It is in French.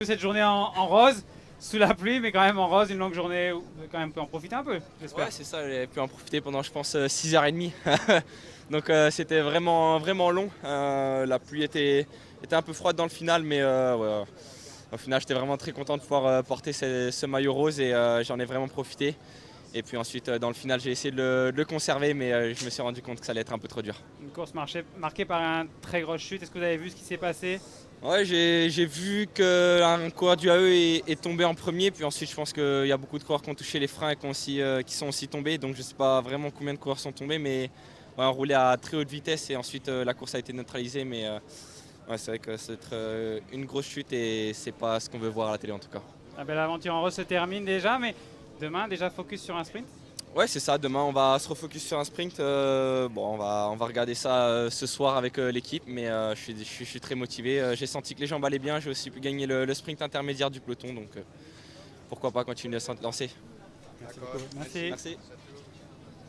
Cette journée en rose, sous la pluie, mais quand même en rose, une longue journée, vous avez quand même pu en profiter un peu, j'espère. Ouais, c'est ça, j'ai pu en profiter pendant, je pense, 6h30. Donc c'était vraiment, vraiment long. La pluie était un peu froide dans le final, mais ouais, au final, j'étais vraiment très content de pouvoir porter ce maillot rose et j'en ai vraiment profité. Et puis ensuite, dans le final, j'ai essayé de le conserver, mais je me suis rendu compte que ça allait être un peu trop dur. Une course marquée par une très grosse chute. Est-ce que vous avez vu ce qui s'est passé? Ouais, j'ai vu qu'un coureur du AE est tombé en premier, puis ensuite je pense qu'il y a beaucoup de coureurs qui ont touché les freins et qui sont aussi tombés, donc je ne sais pas vraiment combien de coureurs sont tombés, mais ouais, on roulait à très haute vitesse et ensuite la course a été neutralisée, mais ouais, c'est vrai que c'est une grosse chute et c'est pas ce qu'on veut voir à la télé en tout cas. La belle aventure en rose se termine déjà, mais demain, déjà focus sur un sprint. Ouais, c'est ça. Demain, on va se refocus sur un sprint. Bon, on va regarder ça ce soir avec l'équipe, mais je suis très motivé. J'ai senti que les jambes allaient bien. J'ai aussi pu gagner le sprint intermédiaire du peloton, donc pourquoi pas continuer à se lancer. Merci beaucoup. Merci. Merci.